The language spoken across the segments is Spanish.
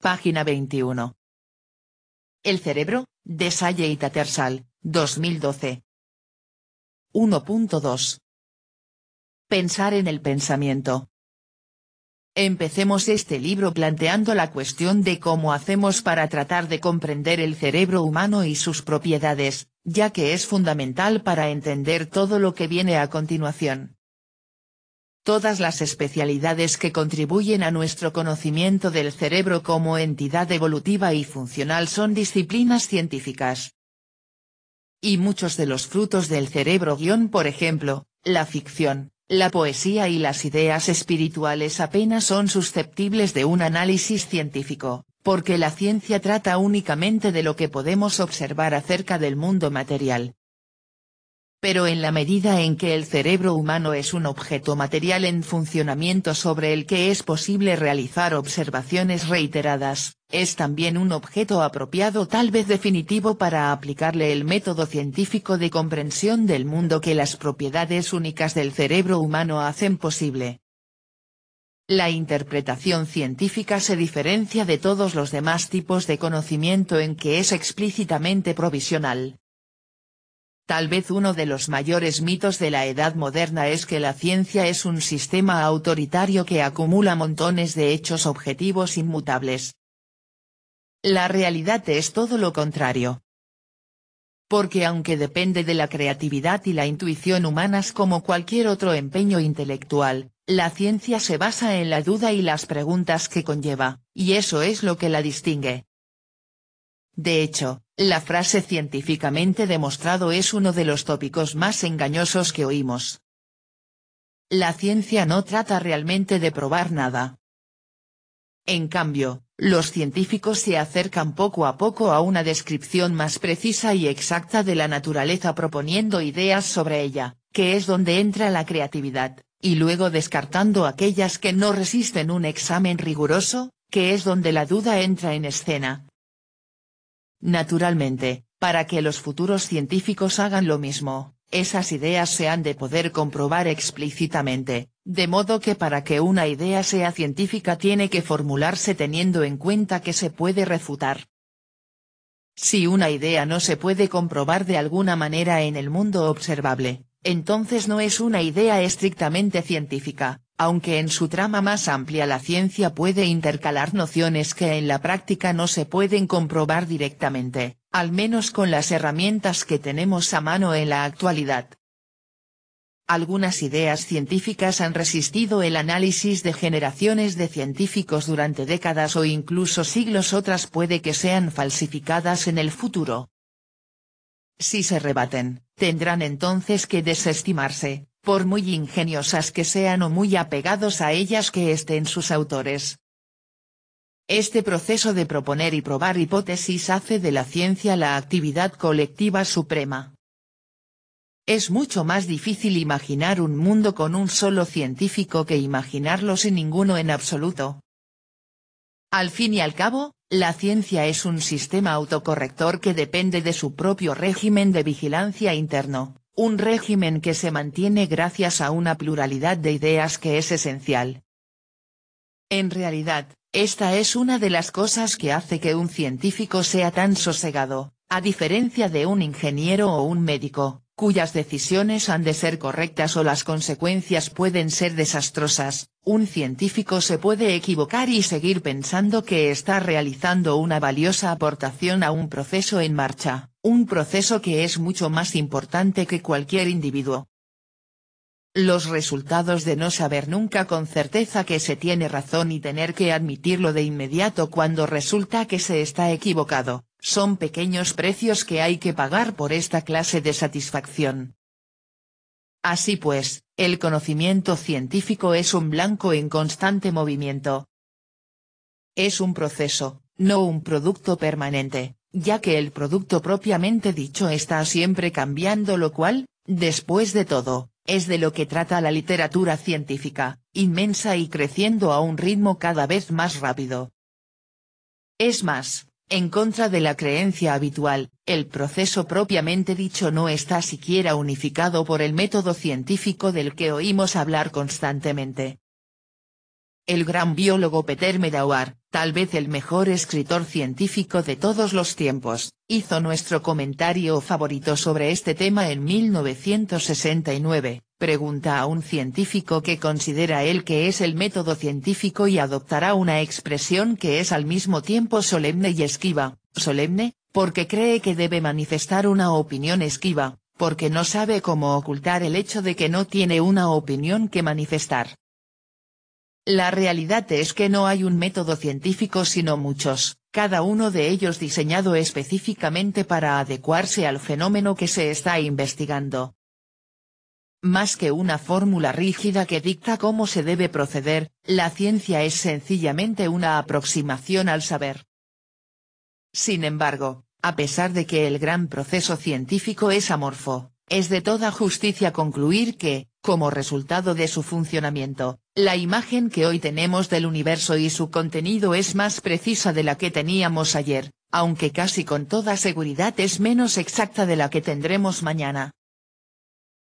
Página 21. El cerebro, de Salle y Tattersall, 2012. 1.2. Pensar en el pensamiento. Empecemos este libro planteando la cuestión de cómo hacemos para tratar de comprender el cerebro humano y sus propiedades, ya que es fundamental para entender todo lo que viene a continuación. Todas las especialidades que contribuyen a nuestro conocimiento del cerebro como entidad evolutiva y funcional son disciplinas científicas. Y muchos de los frutos del cerebro, por ejemplo, la ficción, la poesía y las ideas espirituales apenas son susceptibles de un análisis científico, porque la ciencia trata únicamente de lo que podemos observar acerca del mundo material. Pero en la medida en que el cerebro humano es un objeto material en funcionamiento sobre el que es posible realizar observaciones reiteradas, es también un objeto apropiado, tal vez definitivo, para aplicarle el método científico de comprensión del mundo que las propiedades únicas del cerebro humano hacen posible. La interpretación científica se diferencia de todos los demás tipos de conocimiento en que es explícitamente provisional. Tal vez uno de los mayores mitos de la edad moderna es que la ciencia es un sistema autoritario que acumula montones de hechos objetivos inmutables. La realidad es todo lo contrario. Porque aunque depende de la creatividad y la intuición humanas como cualquier otro empeño intelectual, la ciencia se basa en la duda y las preguntas que conlleva, y eso es lo que la distingue. De hecho, la frase científicamente demostrado es uno de los tópicos más engañosos que oímos. La ciencia no trata realmente de probar nada. En cambio, los científicos se acercan poco a poco a una descripción más precisa y exacta de la naturaleza, proponiendo ideas sobre ella, que es donde entra la creatividad, y luego descartando aquellas que no resisten un examen riguroso, que es donde la duda entra en escena. Naturalmente, para que los futuros científicos hagan lo mismo, esas ideas se han de poder comprobar explícitamente, de modo que para que una idea sea científica tiene que formularse teniendo en cuenta que se puede refutar. Si una idea no se puede comprobar de alguna manera en el mundo observable, entonces no es una idea estrictamente científica, aunque en su trama más amplia la ciencia puede intercalar nociones que en la práctica no se pueden comprobar directamente, al menos con las herramientas que tenemos a mano en la actualidad. Algunas ideas científicas han resistido el análisis de generaciones de científicos durante décadas o incluso siglos, otras puede que sean falsificadas en el futuro. Si se rebaten, tendrán entonces que desestimarse, por muy ingeniosas que sean o muy apegados a ellas que estén sus autores. Este proceso de proponer y probar hipótesis hace de la ciencia la actividad colectiva suprema. Es mucho más difícil imaginar un mundo con un solo científico que imaginarlo sin ninguno en absoluto. Al fin y al cabo, la ciencia es un sistema autocorrector que depende de su propio régimen de vigilancia interno, un régimen que se mantiene gracias a una pluralidad de ideas que es esencial. En realidad, esta es una de las cosas que hace que un científico sea tan sosegado, a diferencia de un ingeniero o un médico, cuyas decisiones han de ser correctas o las consecuencias pueden ser desastrosas. Un científico se puede equivocar y seguir pensando que está realizando una valiosa aportación a un proceso en marcha, un proceso que es mucho más importante que cualquier individuo. Los resultados de no saber nunca con certeza que se tiene razón y tener que admitirlo de inmediato cuando resulta que se está equivocado, son pequeños precios que hay que pagar por esta clase de satisfacción. Así pues, el conocimiento científico es un blanco en constante movimiento. Es un proceso, no un producto permanente, ya que el producto propiamente dicho está siempre cambiando, lo cual, después de todo, es de lo que trata la literatura científica, inmensa y creciendo a un ritmo cada vez más rápido. Es más, en contra de la creencia habitual, el proceso propiamente dicho no está siquiera unificado por el método científico del que oímos hablar constantemente. El gran biólogo Peter Medawar, tal vez el mejor escritor científico de todos los tiempos, hizo nuestro comentario favorito sobre este tema en 1969, pregunta a un científico qué considera él que es el método científico y adoptará una expresión que es al mismo tiempo solemne y esquiva. Solemne, porque cree que debe manifestar una opinión esquiva, porque no sabe cómo ocultar el hecho de que no tiene una opinión que manifestar. La realidad es que no hay un método científico sino muchos, cada uno de ellos diseñado específicamente para adecuarse al fenómeno que se está investigando. Más que una fórmula rígida que dicta cómo se debe proceder, la ciencia es sencillamente una aproximación al saber. Sin embargo, a pesar de que el gran proceso científico es amorfo, es de toda justicia concluir que, como resultado de su funcionamiento, la imagen que hoy tenemos del universo y su contenido es más precisa de la que teníamos ayer, aunque casi con toda seguridad es menos exacta de la que tendremos mañana.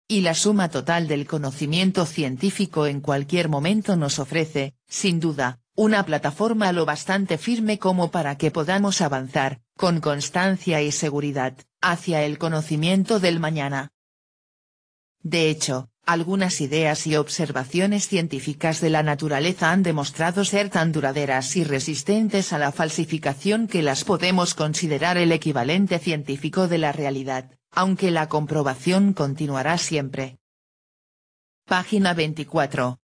Y la suma total del conocimiento científico en cualquier momento nos ofrece, sin duda, una plataforma lo bastante firme como para que podamos avanzar, con constancia y seguridad, hacia el conocimiento del mañana. De hecho, algunas ideas y observaciones científicas de la naturaleza han demostrado ser tan duraderas y resistentes a la falsificación que las podemos considerar el equivalente científico de la realidad, aunque la comprobación continuará siempre. Página 24.